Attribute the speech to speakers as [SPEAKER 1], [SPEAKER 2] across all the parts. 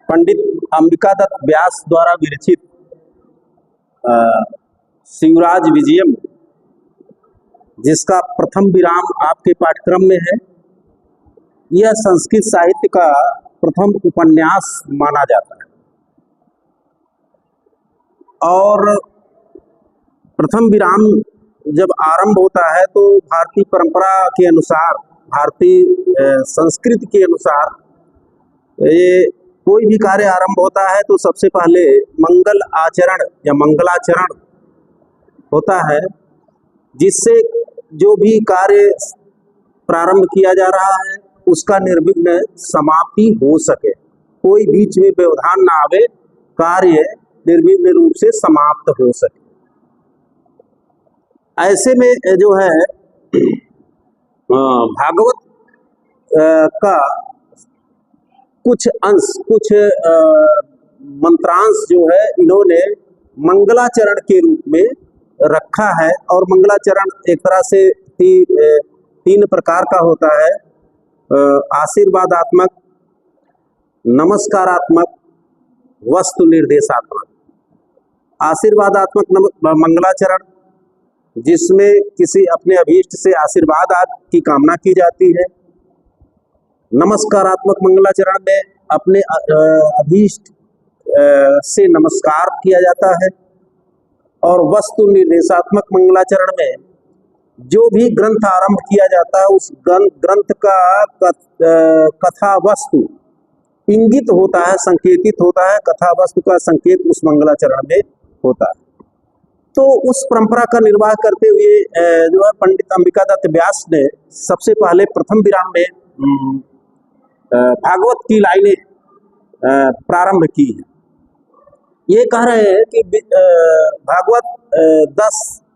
[SPEAKER 1] पंडित अंबिका दत्त व्यास द्वारा विरचित शिवराज विजयम, जिसका प्रथम विराम आपके पाठ्यक्रम में है। यह संस्कृत साहित्य का प्रथम उपन्यास माना जाता है और प्रथम विराम जब आरंभ होता है तो भारतीय परंपरा के अनुसार, भारतीय संस्कृति के अनुसार ये कोई भी कार्य आरंभ होता है तो सबसे पहले मंगल आचरण या मंगलाचरण होता है, जिससे जो भी कार्य प्रारंभ किया जा रहा है उसका निर्विघ्न समाप्ति हो सके, कोई बीच में व्यवधान ना आवे, कार्य निर्विघ्न रूप से समाप्त हो सके। ऐसे में जो है भागवत का कुछ अंश, कुछ मंत्रांश जो है इन्होंने मंगलाचरण के रूप में रखा है। और मंगलाचरण एक तरह से तीन प्रकार का होता है: आशीर्वादात्मक, नमस्कारात्मक, वस्तु निर्देशात्मक। आशीर्वादात्मक मंगलाचरण, जिसमें किसी अपने अभीष्ट से आशीर्वाद आदि की कामना की जाती है। नमस्कारात्मक मंगलाचरण में अपने अभीष्ट से नमस्कार किया जाता है। और वस्तु निर्देशात्मक मंगलाचरण में जो भी ग्रंथ आरंभ किया जाता है उस ग्रंथ का कथा वस्तु इंगित होता है, संकेतित होता है, कथा वस्तु का संकेत उस मंगलाचरण में होता है। तो उस परंपरा का निर्वाह करते हुए जो है पंडित अंबिका दत्त व्यास ने सबसे पहले प्रथम विराम में भागवत की लाइनें प्रारंभ की है। ये कह रहे हैं कि भागवत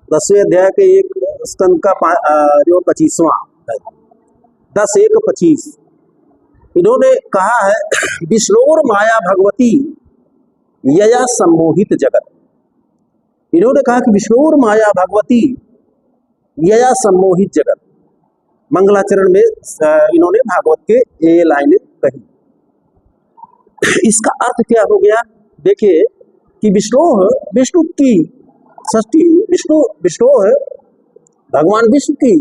[SPEAKER 1] 10वें अध्याय के एक स्कंद का जो 25वां है, 10:1:25, इन्होंने कहा है विष्णुर माया भगवती यया सम्मोहित जगत। इन्होंने कहा कि विष्णुर माया भगवती यया सम्मोहित जगत। मंगलाचरण में इन्होंने भागवत के ये लाइनें कही। इसका अर्थ क्या हो गया? देखिए कि विष्णु की षष्ठी, विष्णु है भगवान विष्णु की।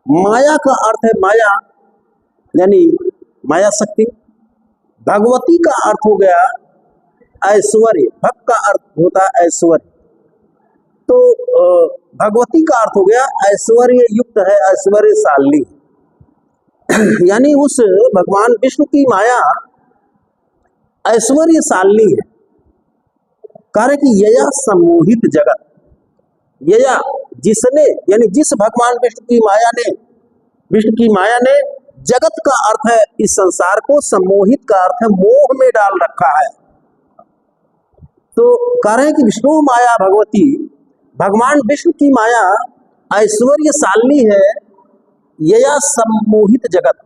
[SPEAKER 1] माया का अर्थ है माया, यानी माया शक्ति। भगवती का अर्थ हो गया ऐश्वर्य, भक्त का अर्थ होता है ऐश्वर्य। तो भगवती का अर्थ हो गया ऐश्वर्य युक्त है, ऐश्वर्यशाली। यानी उस भगवान विष्णु की माया ऐश्वर्यशाली है। कार्य कि यया सम्मोहित जगत, यया जिसने, यानी जिस भगवान विष्णु की माया ने जगत का अर्थ है इस संसार को, सम्मोहित का अर्थ है मोह में डाल रखा है। तो कह रहे हैं कि विष्णु माया भगवती, भगवान विष्णु की माया ऐश्वर्यशाली है। यया सम्मोहित जगत,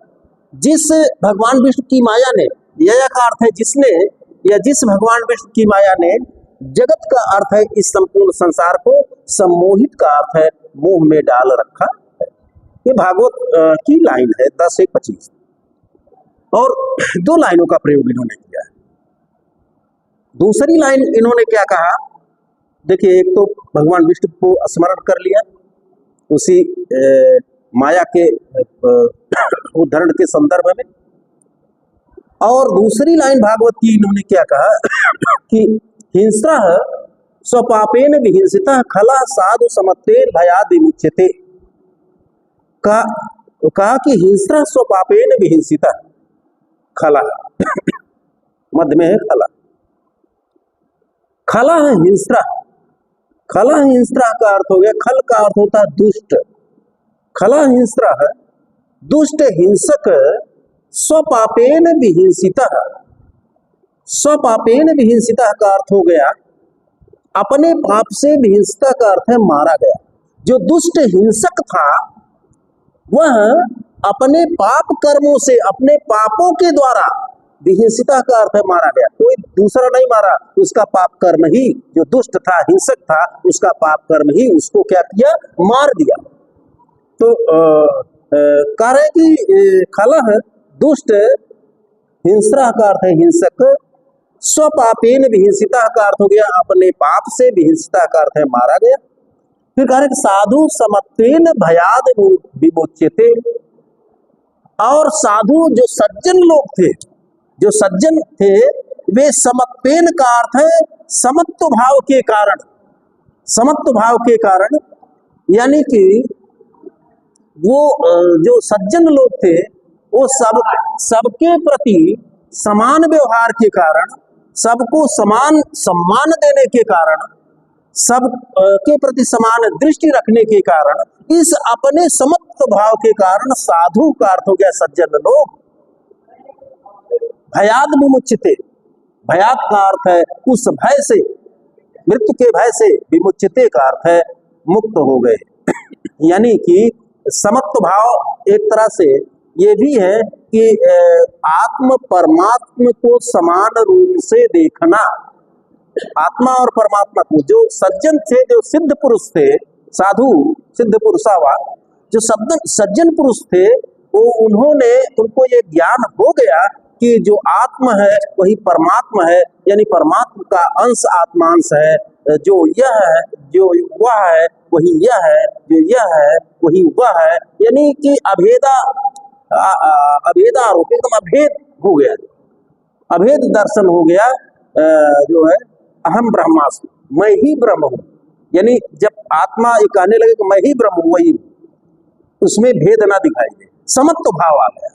[SPEAKER 1] जिस भगवान विष्णु की माया ने, यया का अर्थ है जिसने, या जिस भगवान विष्णु की माया ने, जगत का अर्थ है इस संपूर्ण संसार को, सम्मोहित का अर्थ है मोह में डाल रखा है। ये भागवत की लाइन है 10:1:25। और दो लाइनों का प्रयोग इन्होंने किया है। दूसरी लाइन इन्होंने क्या कहा? देखिए, एक तो भगवान विष्णु को स्मरण कर लिया उसी माया के उदाहरण के संदर्भ में। और दूसरी लाइन भागवत की इन्होंने क्या कहा कि हिंस्रः स्वपापेन विहिंसितः खला साधु समत्तेन भयाद् विमुच्यते। कहा कि हिंस्रः स्वपापेन विहिंसितः, खला मध्य में है खला, खला है हिंस्रा। खला हिंस्रा का अर्थ हो गया, खल का अर्थ होता है दुष्ट। खला हिंस्रा है दुष्ट हिंसक, स्वपापेन विहिंसितः। स्वपापेन विहिंसितः का अर्थ हो गया अपने पाप से, विहिंसिता का अर्थ है मारा गया। जो दुष्ट हिंसक था वह अपने पाप कर्मों से, अपने पापों के द्वारा, विहिंसिता का अर्थ है मारा गया, कोई दूसरा नहीं मारा, उसका पाप कर्म ही, जो दुष्ट था, हिंसक था, उसका पाप कर्म ही उसको क्या किया? मार दिया। तो कह रहे कि खलह दुष्ट हिंस्रा का अर्थ है हिंसक, स्वपापेन विहिंसिता का अर्थ हो गया अपने पाप से, विहिंसिता का अर्थ है मारा गया। फिर कह रहे साधु समत्वेन भयाद विमोच्यते, और साधु जो सज्जन लोग थे, जो सज्जन थे वे समत्वेन का अर्थ है समत्व भाव के कारण, समत्व भाव के कारण, यानी कि वो जो सज्जन लोग थे वो सबके प्रति समान व्यवहार के कारण, सबको समान सम्मान देने के कारण, सब के प्रति समान दृष्टि रखने के कारण, इस अपने समत्व भाव के कारण साधु का अर्थ हो गया सज्जन लोग। भयाद विमुच्यते, भयाद का अर्थ है उस भय से, मृत्यु के भय से, विमुच्यते का अर्थ है मुक्त हो गए। यानी कि समत्व भाव एक तरह से ये भी है कि आत्म परमात्मा को समान रूप से देखना। आत्मा और परमात्मा को, जो सज्जन थे, जो सिद्ध पुरुष थे, साधु सिद्ध पुरुषावा, जो सज्जन पुरुष थे, वो उन्होंने, उनको ये ज्ञान हो गया कि जो आत्मा है वही परमात्मा है, यानी परमात्मा का अंश आत्मांश है, जो यह है, जो वह है वही यह है, जो यह है वही वह है, यानी कि अभेदारोप, एकदम अभेद हो गया, अभेद दर्शन हो गया। जो है अहम ब्रह्मास्मि, मैं ही ब्रह्म हूँ, यानी जब आत्मा ये कहने लगे कि मैं ही ब्रह्म हूँ, वही, उसमें भेद ना दिखाई दे, समत्व भाव आ गया।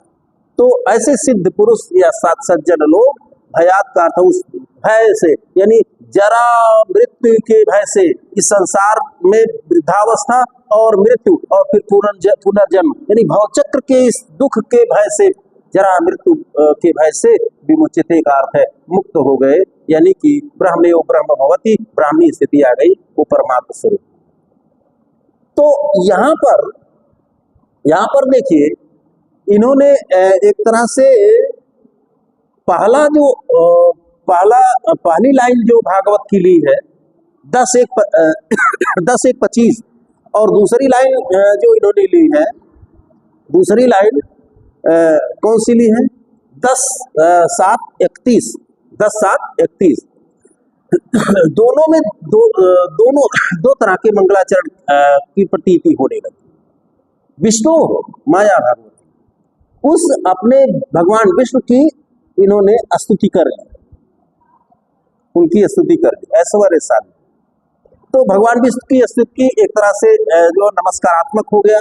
[SPEAKER 1] तो ऐसे सिद्ध पुरुष या सज्जन लोग, भयात का अर्थ उस भय से, यानी जरा मृत्यु के भय से, इस संसार में वृद्धावस्था और मृत्यु और फिर पुनर्जन्म, यानी भवचक्र के इस दुख के भय से, जरा मृत्यु के भय से विमुचिते का अर्थ है मुक्त हो गए, यानी कि ब्रह्मेव ब्रह्म भवति, ब्राह्मी स्थिति आ गई, वो परमात्मा स्वरूप। तो यहाँ पर देखिए, इन्होंने एक तरह से पहली लाइन जो भागवत की ली है 10:1-25, और दूसरी लाइन जो इन्होंने ली है, दूसरी लाइन कौन सी ली है, 10:7-31, 10:7-31, दोनों में दो तरह के मंगलाचरण की प्रतीति होने लगी। विष्णु माया भागवत, उस अपने भगवान विष्णु की इन्होंने स्तुति कर ली, उनकी स्तुति कर ली ऐश्वर्य साधु। तो भगवान विष्णु की स्तुति एक तरह से जो नमस्कारात्मक हो गया,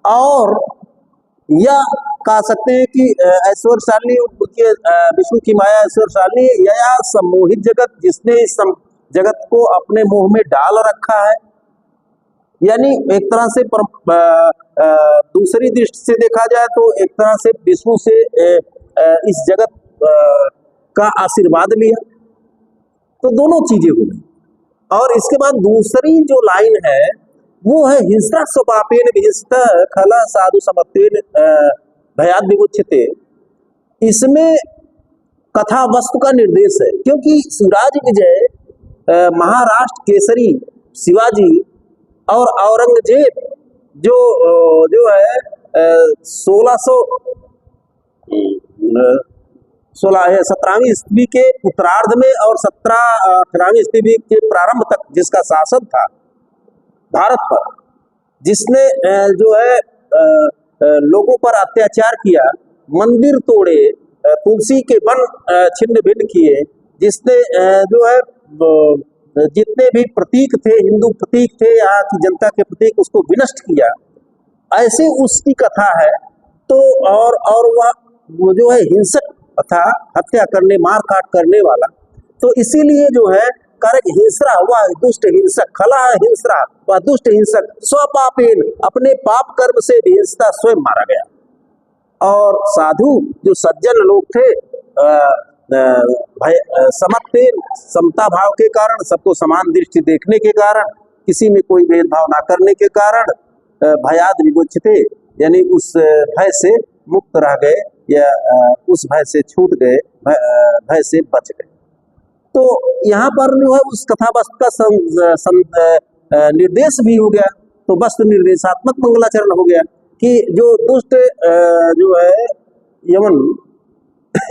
[SPEAKER 1] और यह कह सकते हैं कि ऐश्वर्यशाली उनके विष्णु की माया ऐश्वर्यशाली, या सम्मोहित जगत, जिसने इस जगत को अपने मोह में डाल रखा है, यानी एक तरह से दूसरी दृष्टि से देखा जाए तो एक तरह से विष्णु से इस जगत का आशीर्वाद लिया, तो दोनों चीजें हो गई। और इसके बाद दूसरी जो लाइन है वो है हिंसा स्वपापेन विहिंसिता खला साधु समत्वेन भयाद विमुच्यते। इसमें कथा वस्तु का निर्देश है, क्योंकि शिवराज विजय, महाराष्ट्र केसरी शिवाजी और औरंगजेब जो है 17वीं ईस्वी के उत्तरार्ध में और 18वीं ईस्वी के प्रारंभ तक जिसका शासन था भारत पर, जिसने जो है लोगों पर अत्याचार किया, मंदिर तोड़े, तुलसी के वन छिन्न भिन्न किए, जिसने जो है जितने भी प्रतीक थे, हिंदू प्रतीक थे, यहाँ की जनता के प्रतीक, उसको विनष्ट किया, ऐसे उसकी कथा है। तो और वह जो है हिंसक था, हत्या करने, मार काट करने वाला, तो इसीलिए जो है कारक हिंसरा, वह दुष्ट हिंसक, खला हिंसरा, वह दुष्ट हिंसक, स्वपापेन, अपने पाप कर्म से हिंसता स्वयं मारा गया। और साधु जो सज्जन लोग थे, समत्वेन, समता भाव के कारण, सबको समान दृष्टि देखने के कारण, किसी में कोई भेदभाव ना करने के कारण, भयाद विमुच्यते, यानी उस भय से मुक्त रह गए, या उस भय से छूट गए, भय से बच गए। तो यहाँ पर जो है उस कथा वस्तु का निर्देश भी हो गया, तो वस्तु निर्देशात्मक मंगलाचरण हो गया कि जो दुष्ट जो है यमन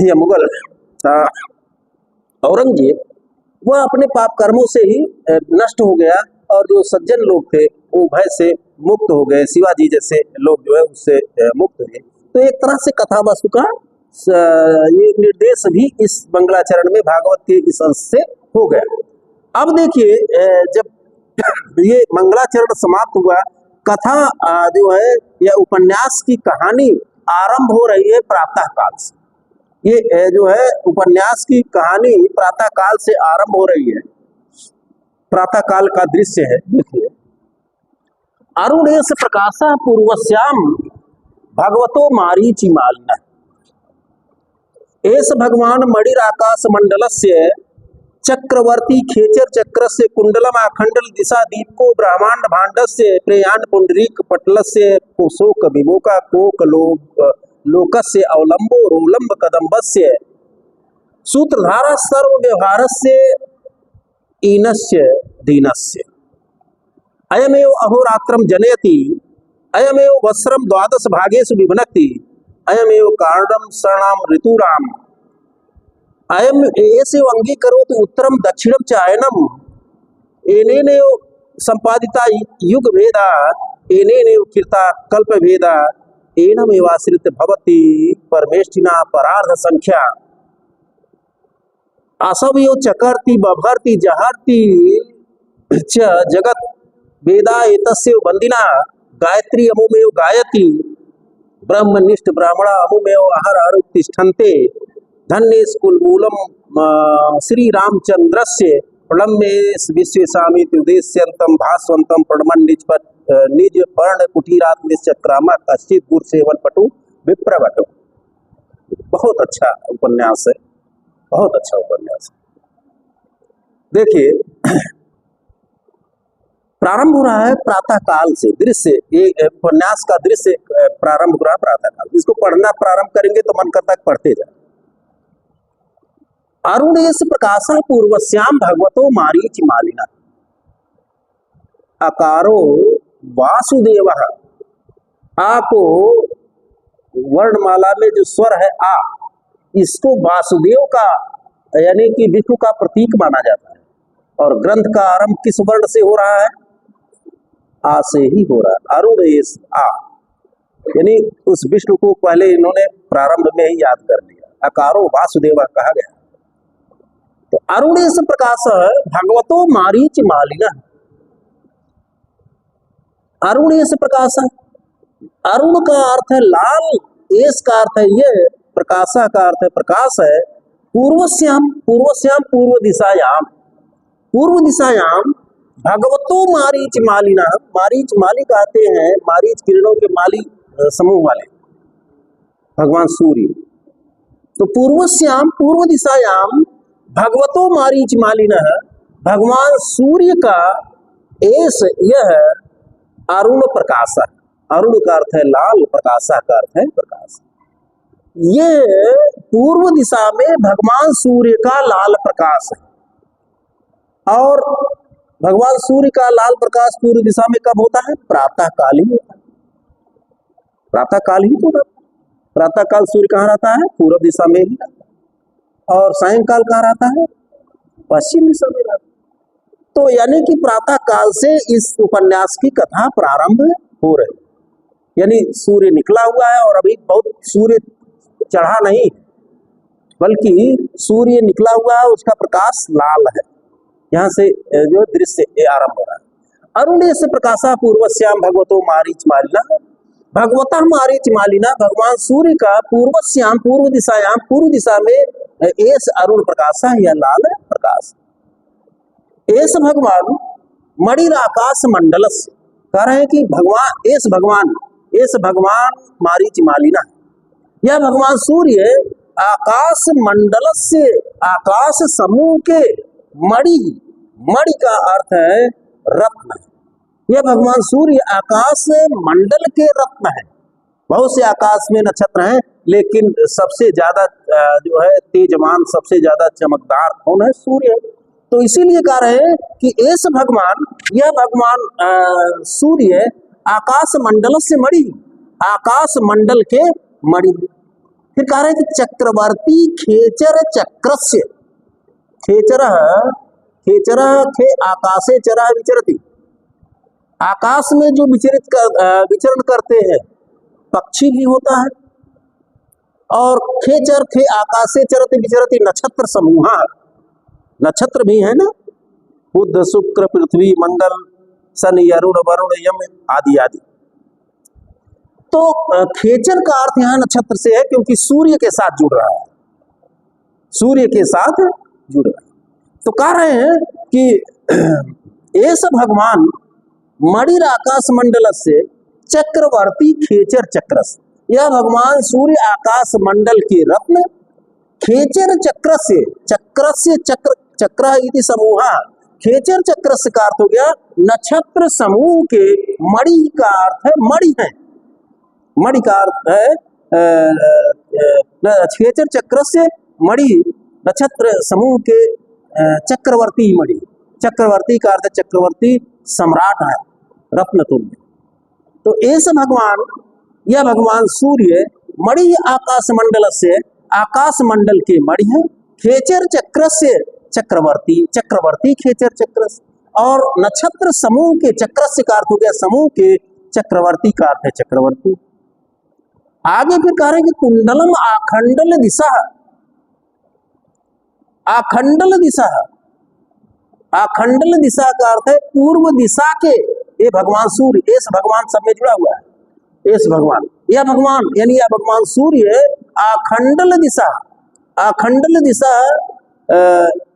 [SPEAKER 1] या मुगल औरंगजेब, वह अपने पाप कर्मों से ही नष्ट हो गया और जो सज्जन लोग थे वो भय से मुक्त हो गए, शिवाजी जैसे लोग जो है उससे मुक्त हुए। तो एक तरह से कथा वस्तु का ये निर्देश भी इस मंगलाचरण में भागवत के इस अंश से हो गया। अब देखिए जब ये मंगलाचरण समाप्त हुआ, कथा जो है या उपन्यास की कहानी आरंभ हो रही है प्रातः काल से। ये जो है उपन्यास की कहानी प्रातः काल से आरंभ हो रही है। प्रातः काल का दृश्य है, देखिए। अरुणेश प्रकाशा पूर्वस्याम भगवतो मारीचि मालिना, एस भगवान मणिराकाश मंडलस्य चक्रवर्ती खेचर चक्रस्य कुंडलम आखंडल दिशा दीपको ब्रह्मांड भांडस्य प्रेयान पुंडरीक पटलस्य कुशोक विमोका कोक लोकस्य अवलंबो रोलंब कदम्बस्य सूत्रधारा सर्व व्यवहारस्य ईनस्य दीनस्य अयमेव अहोरात्रम जनयति अयमेव वस्त्रम द्वादश भागेषु विभनक्ति अयमेव कारणम शरणाम ऋतूराम अयम एसे अंगीकरोतु उत्तरम दक्षिणम चायनम एनेनेव संपादिता युग भेदा एनेनेव कीर्ता कल्प भेदा एनमेवाश्रित भवति परमेष्ठिना परार्ध संख्या असवयो चकर्ति बभर्ति जहर्ति च जगत वेदा एतस्य वंदिना गायत्री अमुमेव गायति ब्रह्मनिष्ठ ब्राह्मणा अमुमेव अहर हर तिष्ठन्ते धन्य स्कुलमूलम श्री रामचंद्रस्य प्रणम्ये विश्वेशामिति उद्देश्यंतम भास्वंतम प्रणमन निज पर्ण कुटीरात निश्चक्रामा कश्चित गुर सेवन पटु विप्रवटु। बहुत अच्छा उपन्यास है, बहुत अच्छा उपन्यास है। देखिए प्रारंभ हो रहा है प्रातः काल से, दृश्य ये उपन्यास का दृश्य प्रारंभ हो रहा है प्रातः काल। इसको पढ़ना प्रारंभ करेंगे तो मन करता है पढ़ते जाए। अरुणेश प्रकाशा पूर्वस्याम भगवतो मारीचि मालिना अकारो वासुदेव, आपो वर्णमाला में जो स्वर है आ, इसको वासुदेव का यानी कि विष्णु का प्रतीक माना जाता है। और ग्रंथ का आरंभ किस वर्ण से हो रहा है? आ से ही हो रहा है। अरुणेश आ, यानी उस विष्णु को पहले इन्होंने प्रारंभ में ही याद कर लिया, अकारो वासुदेवा कहा गया। तो अरुणेश प्रकाश भगवतो मारीचि मालिना, अरुणेश प्रकाश, अरुण का अर्थ है लाल, एस का अर्थ है ये, प्रकाशा का अर्थ है प्रकाश है। पूर्वस्याम, पूर्वस्याम पूर्व दिशायाम, पूर्व दिशायाम भगवतो मारीचि मालिना, मारीच माली कहते हैं मारीच किरणों के माली समूह वाले भगवान सूर्य। तो पूर्वस्याम पूर्व दिशायाम भगवतो मारीचि मालिना, भगवान सूर्य का एस यह अरुण प्रकाश, अरुण का अर्थ है लाल, प्रकाशा का अर्थ है प्रकाश। ये पूर्व दिशा में भगवान सूर्य का लाल प्रकाश है। और भगवान सूर्य का लाल प्रकाश पूर्व दिशा में कब होता है? प्रातः काल ही होता है, प्रातः काल ही तो। प्रातः काल सूर्य कहाँ रहता है? पूर्व दिशा में ही। और सायंकाल कहाँ रहता है? पश्चिम दिशा में रहता है। तो यानी कि प्रातः काल से इस उपन्यास की कथा प्रारंभ हो रही, यानी सूर्य निकला हुआ है और अभी बहुत सूर्य चढ़ा नहीं, बल्कि सूर्य निकला हुआ है, उसका प्रकाश लाल है। यहाँ से जो दृश्य आरंभ हो रहा है। अरुणेश प्रकाशा पूर्वस्याम भगवतो मारीचि मालिना, भगवतः मारीचि मालिना, भगवान सूर्य का पूर्वस्याम पूर्व दिशायाम, पूर्व दिशा में एस अरुण प्रकाशा या लाल प्रकाश। एस भगवान मणिराकाश मंडलस्य, कह रहे हैं कि भगवान एस भगवान मारीचि मालिना, यह भगवान सूर्य आकाश मंडल से, आकाश समूह के मणि, मणि का अर्थ है रत्न, यह भगवान सूर्य आकाश मंडल के रत्न है। बहुत से आकाश में नक्षत्र हैं, लेकिन सबसे ज्यादा जो है तेजमान, सबसे ज्यादा चमकदार कौन है? सूर्य है। तो इसीलिए कह रहे हैं कि एस भगवान, यह भगवान सूर्य आकाश मंडल से मणि, आकाश मंडल के मणि। फिर कह रहे हैं कि चक्रवर्ती खेचर चक्रस्य, खेचर खेचर खे आकाशे चरा विचरती, आकाश में जो विचरण करते हैं पक्षी भी होता है, और खेचर खे आकाशे चरति विचरति नक्षत्र समूह, नक्षत्र भी है ना, बुध शुक्र पृथ्वी मंगल शनि अरुण वरुण यम आदि आदि। तो खेचर का अर्थ यहाँ नक्षत्र से है क्योंकि सूर्य के साथ जुड़ रहा है, सूर्य के साथ जुड़ रहा है। तो कह रहे हैं कि ऐसा भगवान मणिर आकाश मंडल से चक्रवर्ती खेचर चक्रस, यह भगवान सूर्य आकाश मंडल के रत्न खेचर चक्र से चक्र चक्र इति समूह, खेचर चक्र से का अर्थ हो गया नक्षत्र समूह के, मणि का अर्थ है मणि है, मणि का अर्थ है खेचर चक्र से मणि, नक्षत्र समूह के चक्रवर्ती मणि, चक्रवर्ती का अर्थ चक्रवर्ती सम्राट है, रत्न तुल्य। तो ऐसे भगवान, यह भगवान सूर्य मणि आकाश मंडल से, आकाश मंडल के मणि है, खेचर चक्र से चक्रवर्ती, चक्रवर्ती खेचर चक्र से, और नक्षत्र समूह के, चक्र से का अर्थ हो गया समूह के, चक्रवर्ती का अर्थ है चक्रवर्ती। आगे फिर कह रहे हैं कि कुंडलम आखंडल दिशा, आखंडल दिशा, आखंडल दिशा का अर्थ है पूर्व दिशा के, ये भगवान सूर्य, इस भगवान सब में जुड़ा हुआ है, इस भगवान, यह भगवान यानी यह भगवान सूर्य आखंडल दिशा, आखंडल दिशा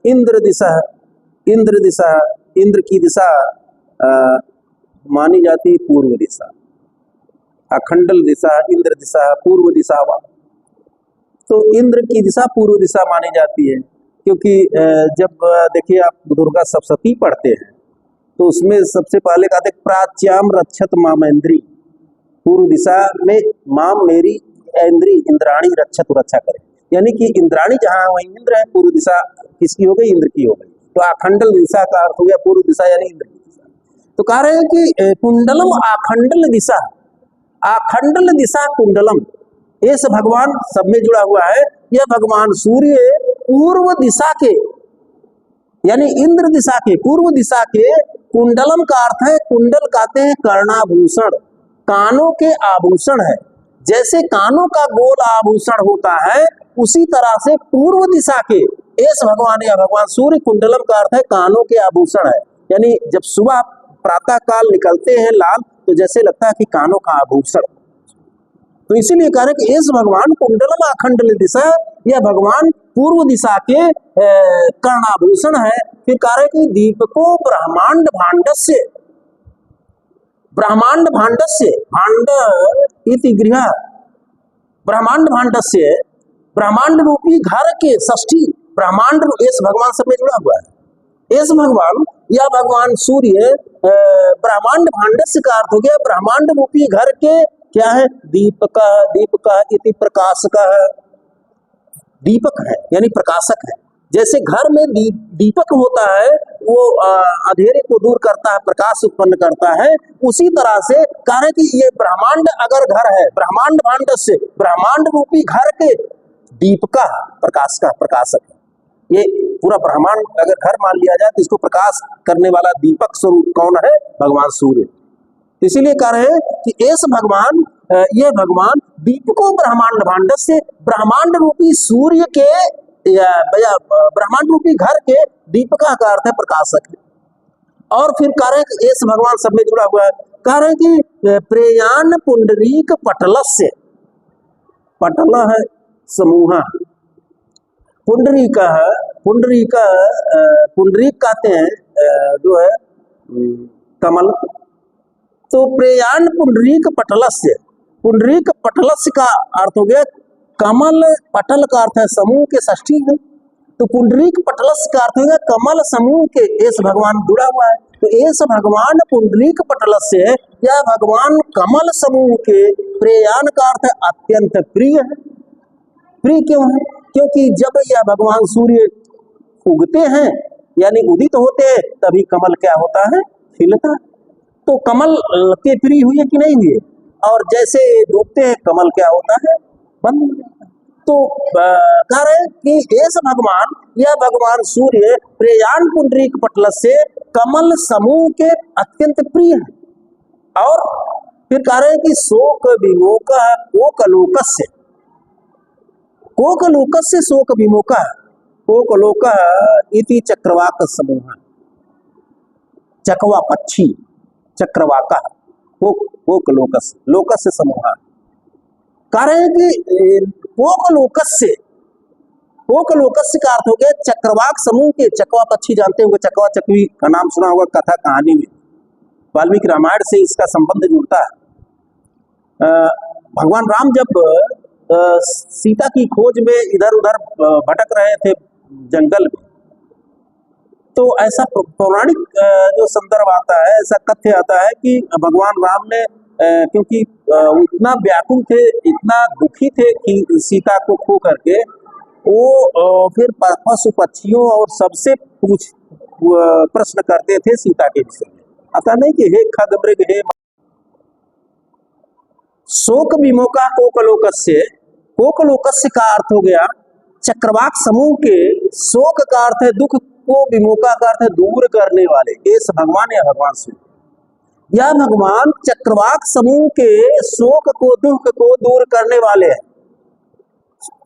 [SPEAKER 1] इंद्र दिशा, इंद्र दिशा, इंद्र की दिशा मानी जाती है पूर्व दिशा, अखंडल दिशा, इंद्र दिशा, पूर्व दिशा। तो इंद्र की दिशा पूर्व दिशा मानी जाती है क्योंकि जब देखिए आप दुर्गा सप्तशती पढ़ते हैं तो उसमें सबसे पहले कहते प्राच्याम रक्षत मामेंद्री, पूर्व दिशा में माम मेरी इंद्री इंद्राणी रक्षत रक्षा करे, यानी कि इंद्राणी जहाँ वही इंद्र है, पूर्व दिशा किसकी हो गई, इंद्र की हो गई। तो आखंडल दिशा का अर्थ हो गया पूर्व दिशा यानी इंद्र की दिशा। तो कह रहे हैं कि कुंडलम आखंडल दिशा, आखंडल दिशा कुंडलम, ऐसे भगवान सब में जुड़ा हुआ है। यह भगवान सूर्य पूर्व दिशा के यानी इंद्र दिशा के, पूर्व दिशा के, कुंडलम का अर्थ है, कुंडल कहते हैं कर्णाभूषण, कानों के आभूषण है, जैसे कानों का गोल आभूषण होता है उसी तरह से पूर्व दिशा के इस भगवान या भगवान सूर्य, कुंडलम का अर्थ है कानों के आभूषण है, यानी जब सुबह प्रातः काल निकलते हैं लाल तो जैसे लगता है कि कानों का आभूषण। तो इसीलिए कह रहे कि इस भगवान कुंडलम आखंडल दिशा, यह भगवान पूर्व दिशा के कर्णाभूषण है। फिर कह रहे कि दीपको ब्रह्मांड भांडस्य, ब्रह्मांड भांडस्य, भांड इति गृह, ब्रह्मांड भांडस्य, ब्रह्मांड रूपी घर के षष्ठी, ब्रह्मांड इस भगवान सब में जुड़ा हुआ है। इस भगवान या भगवान सूर्य ब्रह्मांड भांडस्य का अर्थ हो गया ब्रह्मांड रूपी घर के क्या है, दीपक, दीपक इति प्रकाशक है, दीपक है यानी प्रकाशक है। जैसे घर में दीपक होता है वो अंधेरे को दूर करता है, प्रकाश उत्पन्न करता है, उसी तरह से कह रहे कि ये ब्रह्मांड अगर घर है, ब्रह्मांड भांड से, ब्रह्मांड रूपी घर के दीपका, प्रकाश का प्रकाशक है। ये पूरा ब्रह्मांड अगर घर मान लिया जाए तो इसको प्रकाश करने वाला दीपक स्वरूप कौन है, भगवान सूर्य। इसीलिए कह रहे हैं कि ऐसे भगवान, ये भगवान दीपको ब्रह्मांड भांड से, ब्रह्मांड रूपी सूर्य के या ब्रह्मांड रूपी घर के दीपका का अर्थ है प्रकाशक है। और फिर कह रहे हैं कि ऐसे भगवान सब में जुड़ा हुआ है। कह रहे हैं कि प्रेयान पुंडरीक पटलस्य, पटल है समूह, पुंडरीक है, पुंडरीक, पुंडरीक कहते हैं जो है कमल। तो प्रेयान पुंडरीक पटलस्य, पुंडरीक पटलस्य का अर्थ हो गया कमल, पटल का अर्थ है समूह के षष्ठी है, तो पुंडरीक पटलस्य का अर्थ हो गया कमल समूह के इस भगवान जुड़ा हुआ है। तो इस भगवान पुंडरीक पटलस्य है, यह भगवान कमल समूह के, प्रेयान का अर्थ है अत्यंत प्रिय है। प्रिय क्यों है? क्योंकि जब यह भगवान सूर्य उगते हैं यानी उदित होते हैं तभी कमल क्या होता है, खिलता है। तो कमल के प्रिय हुए कि नहीं हुए, और जैसे डूबते हैं कमल क्या होता है, बंद हो जाता है। तो कह रहे हैं कि एस भगवान, यह भगवान सूर्य प्रेयान पुंडरीक पटल से कमल समूह के अत्यंत प्रिय है। और फिर कह रहे हैं कि शोक विमोक कोकलोकस्य, कोकलोकस्य शोक विमोक, कोकलोक इति चक्रवाक समूह, चकवा पक्षी चक्रवाका, कोकलोकस्य, लोकस्य समूह। कह रहे हैं कि कोकलोकस्य, कोकलोकस्य का अर्थ हो गया चक्रवाक समूह के। चकवा पक्षी जानते होंगे, चकवा चकवी का नाम सुना होगा कथा कहानी में, वाल्मीकि रामायण से इसका संबंध जुड़ता है। भगवान राम जब सीता की खोज में इधर उधर भटक रहे थे जंगल में, तो ऐसा पौराणिक जो संदर्भ आता है, ऐसा तथ्य आता है कि भगवान राम ने क्योंकि इतना व्याकुल थे, इतना दुखी थे कि सीता को खो करके, वो फिर पशु पक्षियों और सबसे प्रश्न करते थे सीता के विषय में। आता नहीं कि हे खगमृग हे। शोक विमोका कोकलोकस्य, कोकलोकस्य का अर्थ हो गया चक्रवाक समूह के। शोक का अर्थ है दुख को, विमोका का अर्थ है दूर करने वाले। एस भगवान या भगवान सूर्य, यह भगवान चक्रवाक समूह के शोक को, दुख को दूर करने वाले हैं।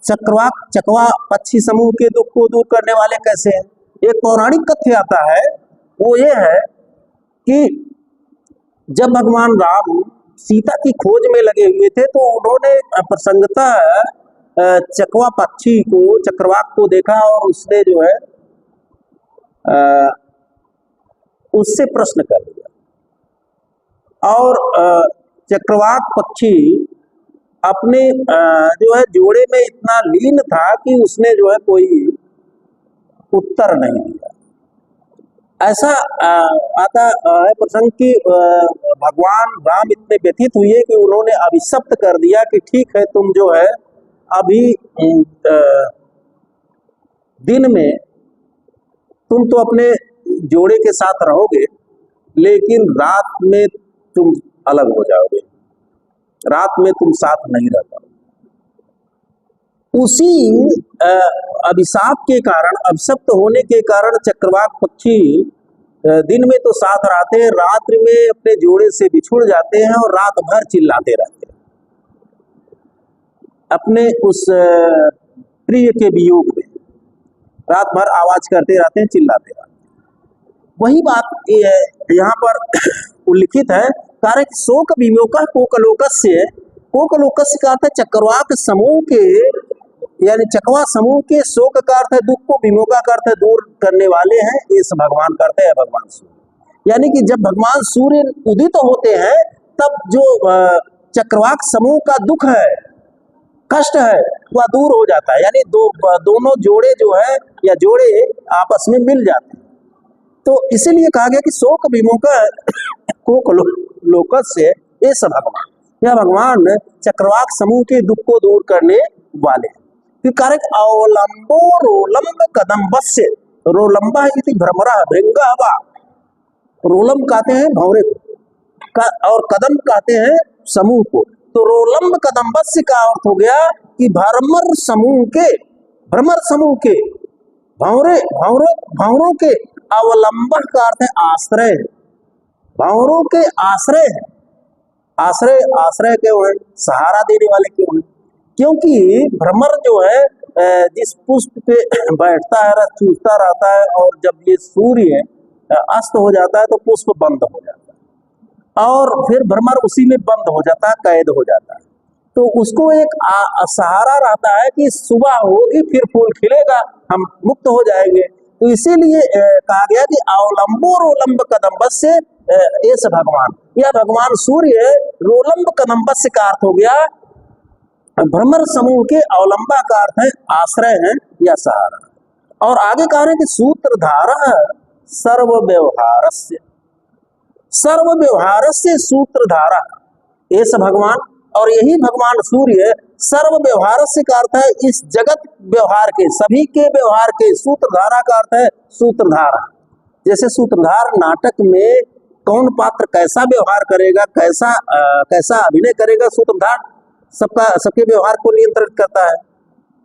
[SPEAKER 1] चकवा पक्षी समूह के दुख को दूर करने वाले कैसे हैं? एक पौराणिक कथ्य आता है, वो ये है कि जब भगवान राम सीता की खोज में लगे हुए थे, तो उन्होंने प्रसंगतः चकवा पक्षी को, चक्रवाक को देखा और उसने जो है उससे प्रश्न कर दिया। और चक्रवाक पक्षी अपने जो है जोड़े में इतना लीन था कि उसने जो है कोई उत्तर नहीं दिया। ऐसा आता है प्रसंग कि भगवान राम इतने व्यथित हुए कि उन्होंने अभिशप्त कर दिया कि ठीक है, तुम जो है अभी दिन में तुम तो अपने जोड़े के साथ रहोगे, लेकिन रात में तुम अलग हो जाओगे, रात में तुम साथ नहीं रह पाओगे। उसी अभिशाप के कारण, अभिशप्त होने के कारण चक्रवाक पक्षी दिन में तो साथ रहते हैं, रात्रि में अपने जोड़े से बिछुड़ जाते हैं और रात भर चिल्लाते रहते हैं अपने उस प्रिय के वियोग में। रात भर आवाज करते रहते हैं, चिल्लाते रहते हैं। वही बात यहाँ पर उल्लिखित है। कार्य शोक विमोका कोकलोकस्य, कोकलोकस्य का अर्थ है चक्रवाक समूह के, यानी चकवा समूह के। शोक का अर्थ है दुख को, विमोका का अर्थ है दूर करने वाले हैं। इस भगवान करते हैं भगवान सूर्य, यानी कि जब भगवान सूर्य उदित होते हैं, तब जो चक्रवाक समूह का दुख है, कष्ट है, वह दूर हो जाता है। यानी दोनों जोड़े जो है या जोड़े आपस में मिल जाते हैं। तो इसीलिए कहा गया कि शोक विमोका कोकलोकस्य एस भगवान, यह भगवान चक्रवाक समूह के दुख को दूर करने वाले। फिर कारक अवलंबो रोलंब कदम्बस्य, रोलंबा इति भ्रमरा भृंगा वा, रोलंब कहते हैं भंवरे का और कदम कहते हैं समूह को। तो रोलंब कदम्बस्य का अर्थ हो गया कि भ्रमर समूह के, भ्रमर समूह के, भंवरों के। अवलंब का अर्थ है आश्रय, भंवरों के आश्रय है। आश्रय क्यों है? सहारा देने वाले क्यों है? क्योंकि भ्रमर जो है जिस पुष्प पे बैठता है, रस चूसता रहता है, और जब ये सूर्य अस्त हो जाता है तो पुष्प बंद हो जाता है और फिर भ्रमर उसी में बंद हो जाता है, कैद हो जाता है। तो उसको एक सहारा रहता है कि सुबह होगी फिर फूल खिलेगा, हम मुक्त हो जाएंगे। तो इसीलिए कहा गया कि अवलंबो रोलंब कदम्बस्य एस भगवान, यह भगवान सूर्य रोलंब कदम्बस्य का अर्थ हो गया भ्रमर समूह के। अवलंबा का अर्थ है आश्रय है या सहारा। और आगे कह रहे हैं कि सूत्रधार सर्व व्यवहारस्य, सर्व व्यवहारस्य सूत्रधारा एस भगवान। और यही भगवान सूर्य सर्व व्यवहार से का अर्थ है इस जगत व्यवहार के, सभी के व्यवहार के। सूत्रधारा का अर्थ है सूत्रधार। जैसे सूत्रधार नाटक में कौन पात्र कैसा व्यवहार करेगा, कैसा अभिनय करेगा, सूत्रधार सबके व्यवहार को नियंत्रित करता है।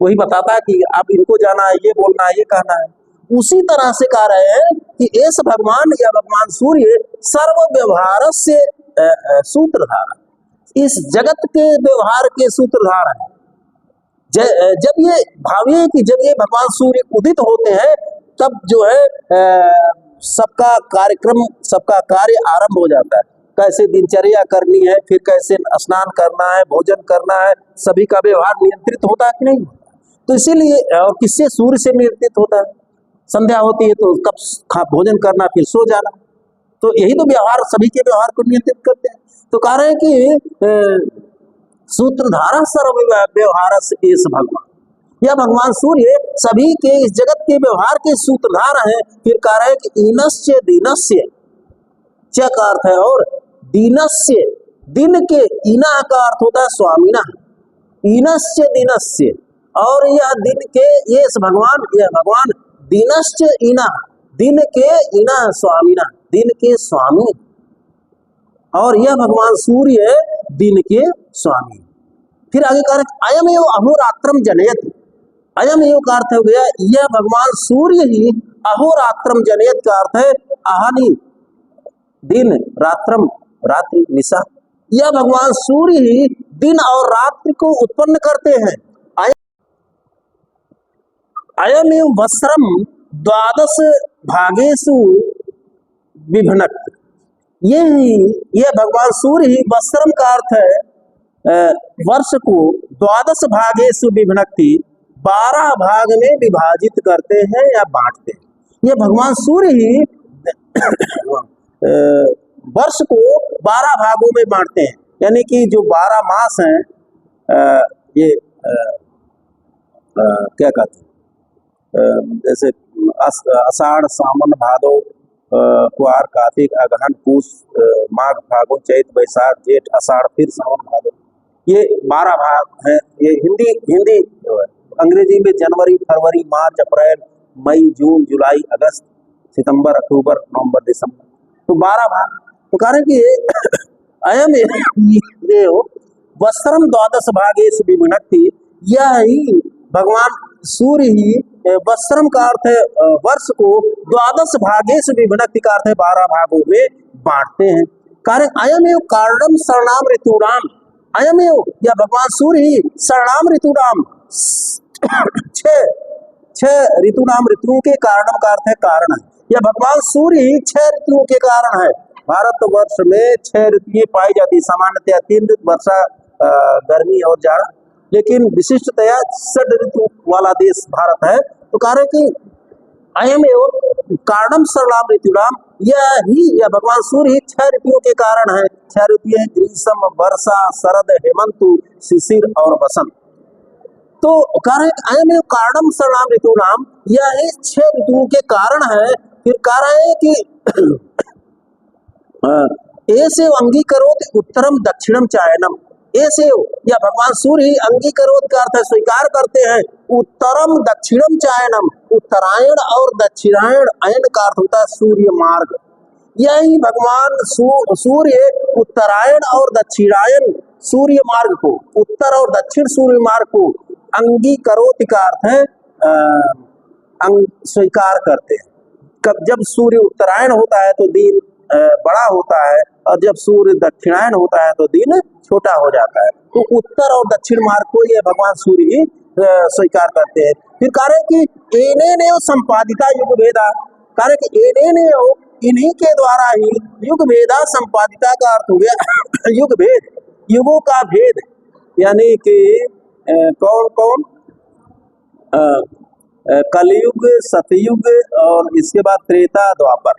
[SPEAKER 1] वही बताता है कि आप इनको जाना है, ये बोलना है, ये कहना है। उसी तरह से कह रहे हैं कि एस भगवान या भगवान सूर्य सर्व व्यवहार से सूत्रधार, इस जगत के व्यवहार के सूत्रधार है। जब ये भाविए कि जब ये भगवान सूर्य उदित होते हैं तब जो है सबका कार्यक्रम, सबका कार्य आरंभ हो जाता है। कैसे दिनचर्या करनी है, फिर कैसे स्नान करना है, भोजन करना है, सभी का व्यवहार नियंत्रित होता है कि नहीं। तो इसीलिए, और किससे, सूर्य से नियंत्रित होता है। संध्या होती है तो कब भोजन करना, फिर सो जाना, तो यही तो व्यवहार, सभी के व्यवहार को नियंत्रित करते हैं। तो कह रहे हैं कि सूत्रधारा सर्व व्यवहार से एस भगवान, यह भगवान सूर्य सभी के इस जगत के व्यवहार के सूत्रधार हैं। फिर कह रहे हैं कि ईनस्य दीनस्य, च का अर्थ है और दीनस्य, दिन के, ईना का अर्थ होता है स्वामीना, ईनस्य दीनस्य, और यह दिन के, ये भगवान, यह भगवान दीनश्च ईना, दिन के ईना स्वामीना, दिन के स्वामी, और यह भगवान सूर्य दिन के स्वामी। फिर आगे कह रहे अयम एव अहोरात्रम जनयत, अयम एव का अर्थ हो गया यह भगवान सूर्य ही अहोरात्रम जनयत का अर्थ है आहनि दिन, रात्रम रात्रि निशा, यह भगवान सूर्य ही दिन और रात्रि को उत्पन्न करते हैं। अयम एव वस्त्रम द्वादश भागेषु विभनक्त, यह भगवान सूर्य ही, वस्त्रम का अर्थ है वर्ष को, द्वादश भागेषु विभनक्ति, 12 भाग में विभाजित करते हैं या बांटते हैं। यह भगवान सूर्य ही वर्ष को 12 भागों में बांटते हैं, यानी कि जो 12 मास हैं, ये क्या कहते हैं, जैसे आषाढ़ सावन भादो कुआर कार्तिक अगहन पूस माघ फागुन चैत बैसाख जेठ आषाढ़ फिर सावन भादो, ये 12 भाग हैं। ये हिंदी अंग्रेजी में जनवरी फरवरी मार्च अप्रैल मई जून जुलाई अगस्त सितंबर अक्टूबर नवंबर दिसंबर, तो 12 भाग। तो कह रहे कि अयम वस्त्रम द्वादश भागेषु विभनक्ति, यह ही भगवान सूर्य ही, वस्त्रम का अर्थ है वर्ष को, द्वादश भागेषु विभनक्ति का अर्थ है 12 भागों में बांटते हैं। कारण अयमेव कारणम शरणाम ऋतुराम, अयमेव या भगवान सूर्य ही शरणाम ऋतुराम, 6 ऋतुराम, ऋतुओं के कारणम का अर्थ है कारण है। यह भगवान सूर्य ही 6 ऋतुओं के कारण है। भारतवर्ष में 6 ऋतुएं पाई जाती, सामान्यतया 3 ऋतु, वर्षा, गर्मी और जाड़ा, लेकिन विशिष्टतया 6 ऋतु वाला देश भारत है। तो कह रहे कि अयम एवं कारणम शरणाम ऋतुराम, यह भगवान सूर्य ही 6 ऋतुओं के कारण है। 6 ऋतुएं हैं ग्रीष्म, वर्षा, शरद, हेमंत, शिशिर और बसंत। तो कह रहे हैं अयम एवं कारणम शरणाम ऋतुराम, यह 6 ऋतुओं के कारण है। फिर कह रहे हैं कि ऐसे अंगीकरोत उत्तरम दक्षिणम चायनम, ऐसे या भगवान सूर्य ही अंगीकरोत का अर्थ स्वीकार करते हैं, उत्तरम दक्षिणम चायनम, उत्तरायण और दक्षिणायण, अयन का अर्थ होता है सूर्य मार्ग। यही भगवान सूर्य उत्तरायण और दक्षिणायन सूर्य मार्ग को, उत्तर और दक्षिण सूर्य मार्ग को अंगीकरोत का अर्थ है स्वीकार करते हैं। जब सूर्य उत्तरायण होता है तो दिन बड़ा होता है, और जब सूर्य दक्षिणायन होता है तो दिन छोटा हो जाता है। तो उत्तर और दक्षिण मार्ग को ये भगवान सूर्य ही स्वीकार करते हैं। फिर कह रहे कि एनेन संपादिता युग भेदा, कह रहे कि एनेन, इन्हीं के द्वारा ही युग भेदा, संपादिता का अर्थ हो गया युग भेद, युगों का भेद, यानी कि कौन कौन, कलयुग, सतयुग और इसके बाद त्रेता द्वापर,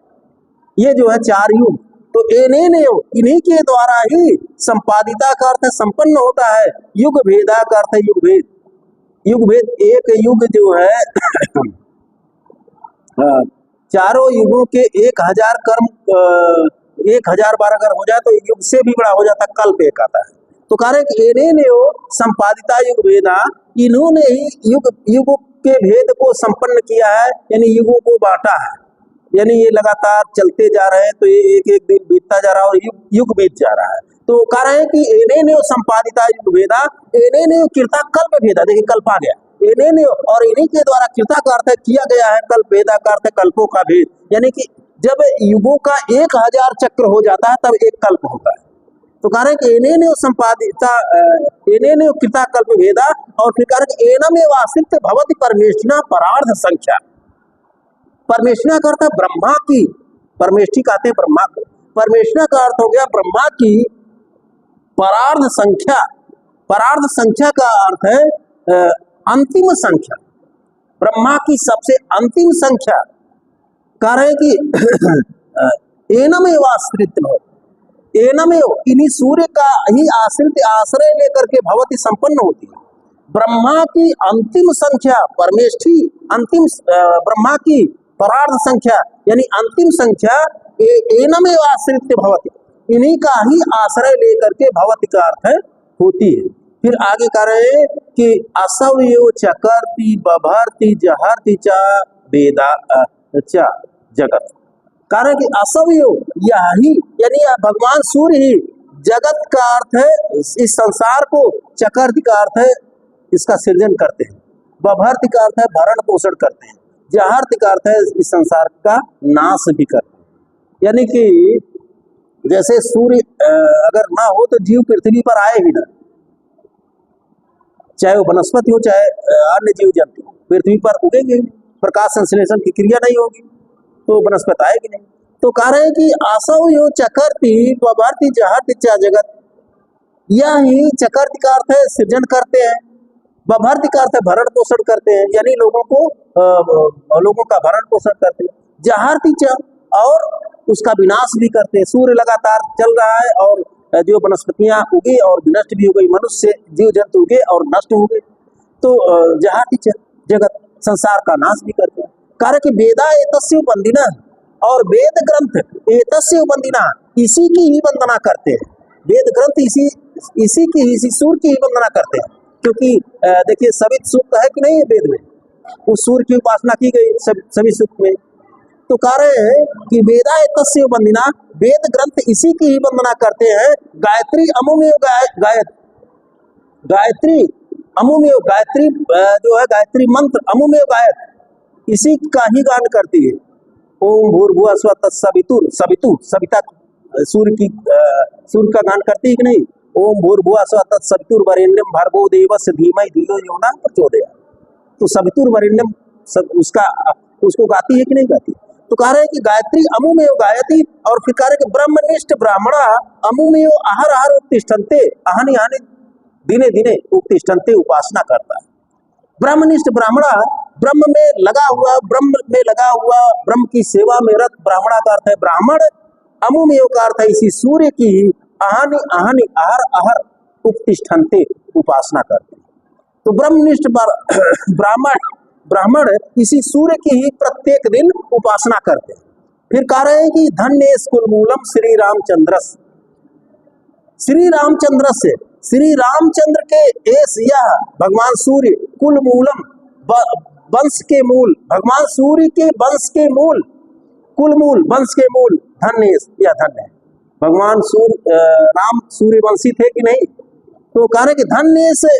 [SPEAKER 1] ये जो है 4 युग। तो इन्हीं के द्वारा ही संपादिता का अर्थ संपन्न होता है, युग भेदा का अर्थ है युग भेद। युग भेद, एक युग जो है 4 युगों के 1000 कर्म, 1000 बार अगर हो जाए तो युग से भी बड़ा हो जाता, कल्प एक आता है। तो कह रहे कि इन्हें संपादिता युग भेदा, इन्होंने ही युग के भेद को संपन्न किया है, यानी युगों को बांटा है, यानी ये लगातार चलते जा रहे हैं, तो ये एक एक दिन बीतता जा रहा है और युग बीत जा रहा है। तो कह रहे हैं कि एने संपादिता युग भेदा, एने कृता कल्प भेदा, देखिए कल्प आ गया, इन्हें और इन्हीं के द्वारा कृता का अर्थ है किया गया है, कल्प वेदा का अर्थ है कल्पों का भेद, यानी कि जब युगों का 1000 चक्र हो जाता है तब एक कल्प होता है। तो कह रहे हैं कि इन्हें संपादिता इन्हें कृता कल्प भेदा, और फिर कह रहे हैं एनम एव आश्रित भवति परमेष्ठिना परार्ध संख्या। परमेष्ठिना का अर्थ है ब्रह्मा की, परमेष्ठी कहते हैं ब्रह्मा को, परमेष्ठिना का अर्थ हो गया ब्रह्मा की परार्ध संख्या। परार्ध संख्या का अर्थ है अंतिम संख्या, ब्रह्मा की सबसे अंतिम संख्या। कह रहे हैं कि एनम एव आश्रित भवति, एनम एव इन्हीं सूर्य का ही आश्रित आश्रय लेकर के भवति संपन्न होती है। ब्रह्मा की अंतिम संख्या परमेष्ठी, अंतिम ब्रह्मा की परार्ध संख्या यानी अंतिम संख्या एनम एव आश्रित भवति, इन्हीं का ही आश्रय लेकर के भवति का अर्थ है होती है। फिर आगे कह रहे हैं कि असवयो चकर्ति बभर्ति जहर्ति च वेदा च जगत। कह रहे हैं कि असवयो यही यानी भगवान सूर्य ही जगत का अर्थ है, इस संसार को, चकर्ति का अर्थ है इसका सृजन करते हैं, बभर्ति का अर्थ है भरण पोषण करते हैं, जहर्ति का अर्थ है इस संसार का नाश भी करते हैं। यानी कि जैसे सूर्य अगर ना हो तो जीव पृथ्वी पर आए ही ना, चाहे वो वनस्पति हो चाहे अन्य जीव जंतु, पृथ्वी पर उगेंगे, प्रकाश संश्लेषण की क्रिया नहीं होगी तो वनस्पति आएगी नहीं। तो कह रहे हैं कि आसव यो चकर्ति बभर्ति जहर्ति च जगत, यही चकर्ति का अर्थ है सृजन करते हैं, बभर्ति का अर्थ है भरण पोषण करते हैं, यानी लोगों का भरण पोषण करते हैं, जहर्ति च और उसका विनाश भी करते हैं। सूर्य लगातार चल रहा है और जो वनस्पतियां उगे और नष्ट भी हो गई, मनुष्य जीव जंतु उगे और नष्ट हो गए, तो जहर्ति च जगत संसार का नाश भी करते हैं। कार्य कि वेदा एतस्य वंदिना, और वेद ग्रंथ एतस्य वंदिना इसी की ही वंदना करते हैं, वेद ग्रंथ इसी की ही, इसी सूर्य की ही वंदना करते हैं। क्योंकि देखिए सवित सूक्त है कि नहीं है वेद में, उस सूर्य की उपासना की गई सभी सूक्त में। तो कह रहे हैं कि वेदा एतस्य वंदिना, वेद ग्रंथ इसी की ही वंदना करते हैं। गायत्री अमुमेव गायत, गायत्री अमुमेव, गायत्री जो है गायत्री मंत्र अमुमेव गायत इसी का ही गान करती है। ओम भूर्भुवः स्वः तत्सवितुः, सवितु सविता सूर्य का गान करती है कि नहीं, ओम भूर्भुवः स्वः तत्सवितुर्वरेण्यं भर्गो देवस्य धीमहि धियो यो नः प्रचोदयात्, तो सवितुर्वरेण्यम उसको गाती है कि नहीं गाती। तो कह रहे हैं कि गायत्री अमुमेव गायति, और फिर कह रहे कि ब्रह्मनिष्ठ ब्राह्मणा अमुमेव आहर आहर उत्तिष्ठन्ते, आहनि आहनि दिने दिने उत्तिष्ठन्ते, उपासना करता है। ब्रह्मनिष्ठ ब्राह्मणा ब्रह्म में लगा हुआ, ब्रह्म की सेवा में रत, ब्राह्मणा का अर्थ है ब्राह्मण, अमुमेव का अर्थ है इसी सूर्य की ही आहनि आहनि आहर आहर उत्तिष्ठन्ते, उपासना करते हैं। तो ब्रह्मनिष्ठ ब्राह्मण इसी सूर्य की ही प्रत्येक दिन उपासना करते हैं। फिर कह रहे हैं कि धन्य कुलमूलम श्री रामचंद्रस, श्री रामचंद्र से, श्री रामचंद्र के एस यह भगवान सूर्य कुलमूलम वंश के मूल, भगवान सूर्य के वंश के मूल, कुलमूल वंश के मूल, धन्य या धन्य है। भगवान राम सूर्यवंशी थे कि नहीं, तो कह रहे कि धन्य से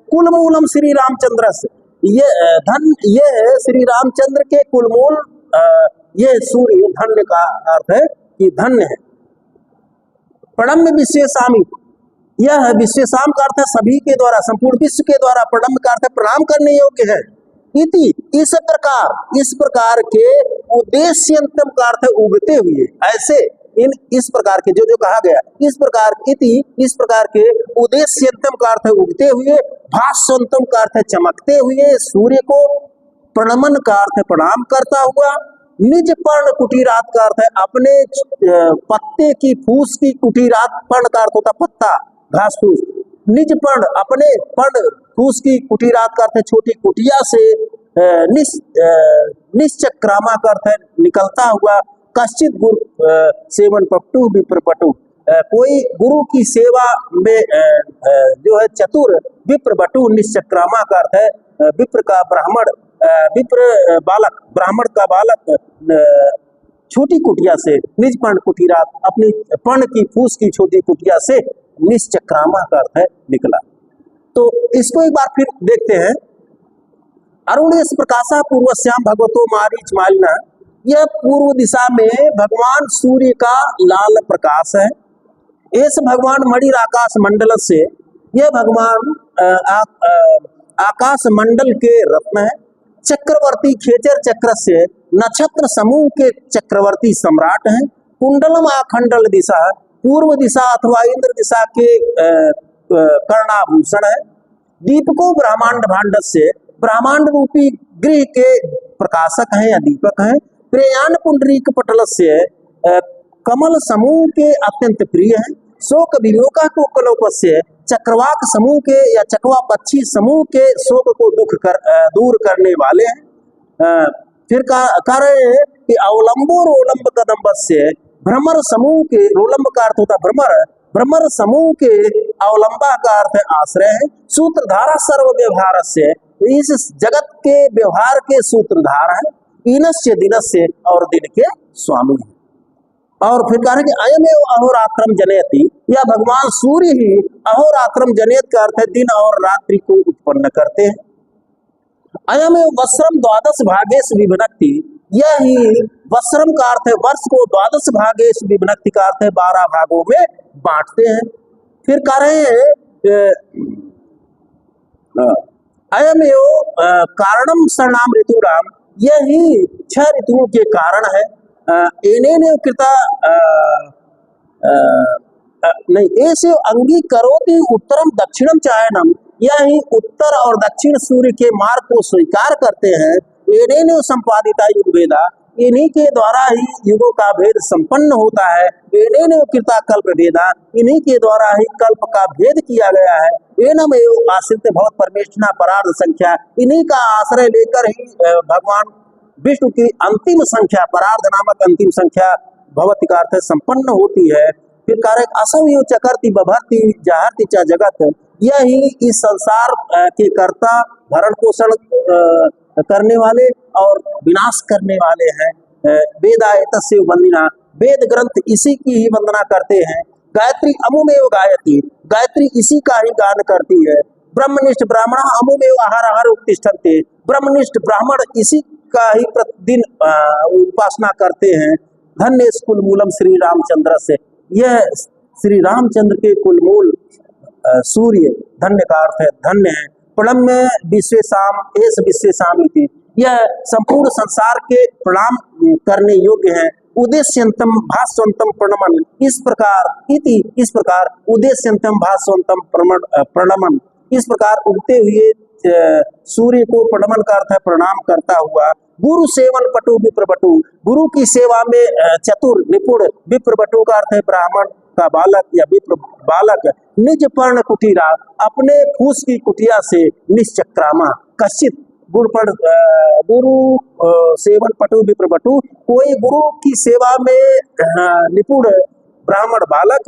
[SPEAKER 1] कुलमूलम श्री रामचंद्र से, ये श्री रामचंद्र के कुलमूल, ये सूर्य धन्य का अर्थ है कि धन्य है। प्रणम्य विश्वेशामी, यह विश्वेशाम का अर्थ है सभी के द्वारा, संपूर्ण विश्व के द्वारा, प्रणम्य का अर्थ है प्रणाम करने योग्य है। इति इस प्रकार के उद्देश्यंतम का अर्थ है उगते हुए, ऐसे इस प्रकार के जो कहा गया, इस प्रकार इस प्रकार के उद्देश्यंतम का अर्थ है उगते हुए, भास्वंतम का अर्थ है चमकते हुए सूर्य को, प्रणमन का अर्थ है प्रणाम करता हुआ, निज पर्ण कुटीरात का अर्थ है अपने पत्ते की फूस की कुटीरात, पर्ण का अर्थ होता पत्ता घास फूस, निज पर्ण अपने पर्ण फूस की कुटीरात का अर्थ है छोटी कुटिया से, निश्चक्रामा का अर्थ है निकलता हुआ, कश्चित गुरु सेवन पट्टु विप्र पटु, कोई गुरु की सेवा में जो है चतुर, विप्र बटु, निश्चक्रामा का अर्थ है विप्र का ब्राह्मण, विप्र बालक, ब्राह्मण का बालक छोटी कुटिया से, निज पर्ण कुटीरात अपनी पर्ण की फूस की छोटी कुटिया से, निश्चक्रामा का अर्थ है निकला। तो इसको एक बार फिर देखते हैं अरुणेश प्रकाशा पूर्वश्याम भगवतो मारीच मालिना, यह पूर्व दिशा में भगवान सूर्य का लाल प्रकाश है। इस भगवान मणिर आकाश मंडल से, यह भगवान आकाश मंडल के रत्न है। चक्रवर्ती खेचर चक्र से नक्षत्र समूह के चक्रवर्ती सम्राट हैं। कुंडलम आखंडल दिशा, पूर्व दिशा अथवा इंद्र दिशा के कर्णाभूषण है। दीपको ब्रह्मांड भांड से, ब्रह्मांड रूपी गृह के प्रकाशक हैं या दीपक हैं। प्रेयान पुंडरीक पटल से, कमल समूह के अत्यंत प्रिय हैं। शोक विलोका को कलोप से, चक्रवाक समूह के या चकवा पक्षी समूह के शोक को दूर करने वाले हैं। फिर कार्य कि अवलंबो रोलंब कदम्ब से, भ्रमर समूह के, रोलंब का अर्थ होता भ्रमर, भ्रमर समूह के अवलंबा का अर्थ आश्रय है। सूत्रधारा सर्व व्यवहार से, इस जगत के व्यवहार के सूत्रधार है। इनस्य दिनस्य, और दिन के स्वामी है। और फिर कह रहे कि अयमेव अहोरात्रम जनयति, यह भगवान सूर्य ही अहोरात्रम जनयत का अर्थ है दिन और रात्रि को उत्पन्न करते हैं। अयमेव वस्त्रम द्वादश भागेश विभक्ति, यह ही वस्त्रम का अर्थ है वर्ष को द्वादश भागेश विभक्ति का अर्थ है 12 भागों में बांटते हैं। फिर कह रहे हैं अयमेव कारणम शरणाम ऋतुराम, यही 6 ऋतुओं के कारण है। एनेने कृता नहीं ऐसे अंगी करोति उत्तरम दक्षिणम चायनम, यही उत्तर और दक्षिण सूर्य के मार्ग को स्वीकार करते हैं। एनेने संपादिता युग वेदा, इन्हीं के द्वारा ही युगों का भेद संपन्न होता है। एनेने कृता कल्प भेदा, इन्हीं के द्वारा ही कल्प का भेद किया गया है। एनम एव आश्रित भवत परमेष्ठिना परार्ध संख्या, इन्हीं का आश्रय लेकर ही भगवान विष्णु की अंतिम संख्या, परार्ध नामक अंतिम संख्या भवति का अर्थ संपन्न होती है। फिर कार्य असंयोग चकर्ति बभर्ति जहर्ति च जगत, यही इस संसार के कर्ता, भरण पोषण करने वाले और विनाश करने वाले हैं। वेदायतस्य वंदना, वेद ग्रंथ इसी की ही वंदना करते हैं। गायत्री अमुमेव गायति, गायत्री इसी का ही गान करती है। ब्रह्मनिष्ठ ब्राह्मण अमुमेव आहार आहार उत्तिष्ठन्ते, ब्रह्मनिष्ठ ब्राह्मण इसी का ही प्रतिदिन उपासना करते हैं। धन्य कुल मूलम श्री रामचंद्र से, यह श्री रामचंद्र के कुल मूल सूर्य, धन्य का अर्थ है धन्य है। प्रणम में विश्वेशाम एस विश्वेशामिति, यह संपूर्ण संसार के प्रणाम करने योग्य है। उद्देश्यंतम भास्वंतम प्रणमन, इस प्रकार उद्देश्यंतम भास्वंतम प्रणमन, इस प्रकार उगते हुए सूर्य को प्रणमन का अर्थ है प्रणाम करता हुआ। गुरु सेवन पटु विप्रवटु, गुरु की सेवा में चतुर निपुण, विप्रवटु का अर्थ है ब्राह्मण का बालक या विप्र बालक। निज पर्ण कुटीरा, अपने फूस की कुटिया से। निश्चक्रामा कश्चित गुरु सेवन पटु विप्रवटु, कोई गुरु की सेवा में निपुण ब्राह्मण बालक।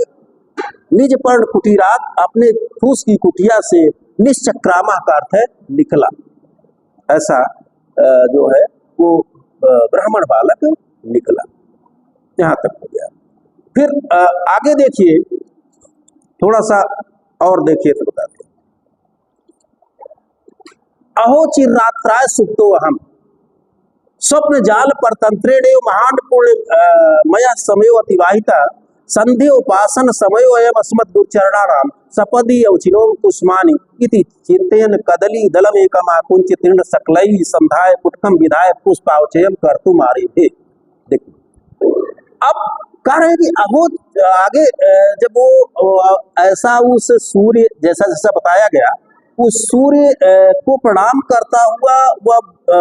[SPEAKER 1] निज पर्ण कुटीरात, अपने फूस की कुटिया से। निश्चक्रामा का अर्थ है निकला, ऐसा जो है वो ब्राह्मण बालक निकला। यहाँ तक हो गया। फिर आगे देखिए, थोड़ा सा और देखिए तो बताते हैं। अहो चिरात्राय सुप्तो अहम, स्वप्न जाल पर तंत्रेण महान पूर्ण मया समय अतिवाहिता, संधि उपासन समयो अयम अस्मत् दुर्चरणानाम सपदि अवचिनोम कुष्मानि इति चिंतयन कदली दलम एकम आकुंच तीर्ण सकलई संधाय पुटकम विधाय पुष्पावचयम कर्तुम आरेभे। देखो अब कह रहे हैं कि अहो आगे जब वो ऐसा उस सूर्य जैसा जैसा बताया गया, उस सूर्य को प्रणाम करता हुआ वह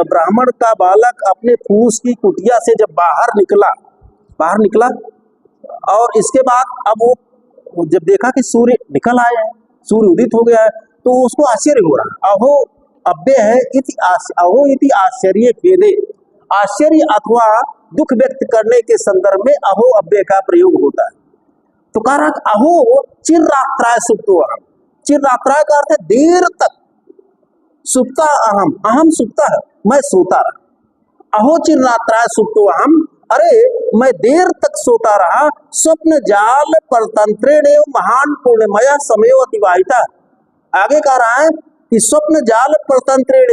[SPEAKER 1] ब्राह्मण का बालक अपने फूस की कुटिया से जब बाहर निकला और इसके बाद अब वो जब देखा कि सूर्य निकल आया है, सूर्य उदित हो गया है, तो उसको आश्चर्य हो रहा। अहो अव्यय है, अहो इति आश्चर्य खेदे, आश्चर्य अथवा दुख व्यक्त करने के संदर्भ में अहो अव्यय का प्रयोग होता है। तो कह रहा अहो चिररात्राय सुप्तो अहम, चिररात्राय का अर्थ है देर तक, सुप्ता अहम, अहम सुप्ता है, मैं सोता रहा। अहो चिररात्राय सुप्तो अहम, अरे मैं देर तक सोता रहा। स्वप्न जाल परतंत्रेण महान पूर्णमय समय अतिवाहिता, आगे कह रहा है कि स्वप्न जाल परतंत्रेण,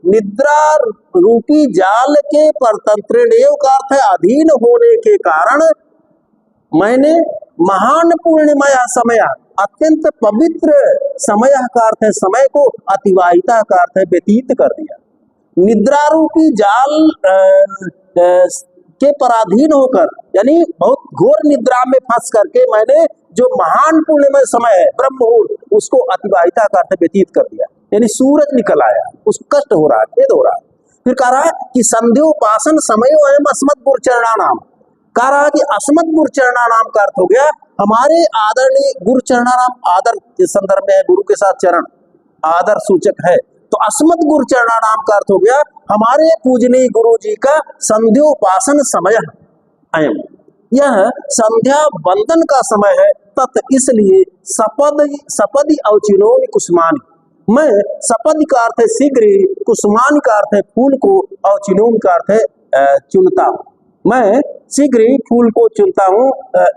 [SPEAKER 1] निद्रा रूपी जाल के परतंत्रणेव का अर्थ है अधीन होने के कारण मैंने महान पूर्णिमय समय, अत्यंत पवित्र समय का अर्थ है समय को, अतिवाहिता का अर्थ है व्यतीत कर दिया। निद्रा रूपी जाल के पराधीन होकर यानी बहुत घोर निद्रा में फंस करके मैंने जो महान पुण्यमय समय है ब्रह्म मुहूर्त, उसको अतिवाहिता का अर्थ व्यतीत कर दिया, यानी सूरज निकल आया, उसको कष्ट हो रहा है, खेद हो रहा है। फिर कह रहा है कि संध्योपासन समयो एवं अस्मत् गुरुचरणा नाम, कह रहा है कि अस्मत् गुरुचरणा नाम का अर्थ हो गया हमारे आदरणीय गुरुचरणा नाम, आदर के संदर्भ में है, गुरु के साथ चरण आदर सूचक है, तो अस्मत् गुरुचरणा नाम का अर्थ हो गया हमारे पूजनीय गुरु जी का संध्योपासन समय अयम, यह संध्या बंदन का समय है। तत् इसलिए सपदि अवचिनोमि कुसुमानि, मैं सपदि का अर्थ है शीघ्र ही, कुसुमानि का अर्थ है फूल को, अवचिनोमि का अर्थ है चुनता हूँ, मैं शीघ्र ही फूल को चुनता हूँ।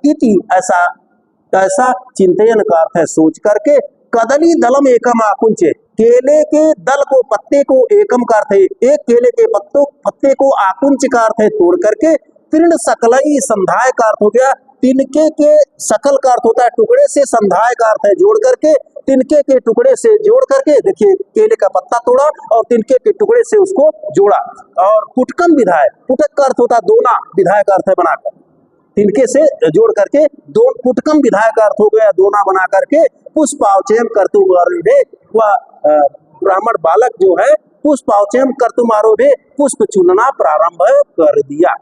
[SPEAKER 1] इति ऐसा चिंतन का अर्थ है सोच करके, कदली दलम एकम आकुंचे, केले के दल को, पत्ते को, एकम का अर्थ है एक, केले के पत्ते को, आकुंच का अर्थ है तोड़ करके, तीर्ण सकलई संधाय का अर्थ हो गया, तिनके के, सकल का अर्थ होता है टुकड़े से, संधाय का अर्थ है जोड़ करके, तिनके के टुकड़े से जोड़ करके, देखिए केले का पत्ता तोड़ा और तिनके के टुकड़े से उसको जोड़ा, और पुटकम विधाय, पुटक का अर्थ होता है दोना, विधाय का अर्थ है बनाकर, तिनके से जोड़ करके दो, पुटकम विधाय का अर्थ हो गया दोना बना करके, पुष्पावचयम कर्तुम आरूढ़े, वह ब्राह्मण बालक जो है पुष्पावचयम कर्तुम आरूढ़े पुष्प चुनना प्रारंभ कर दिया।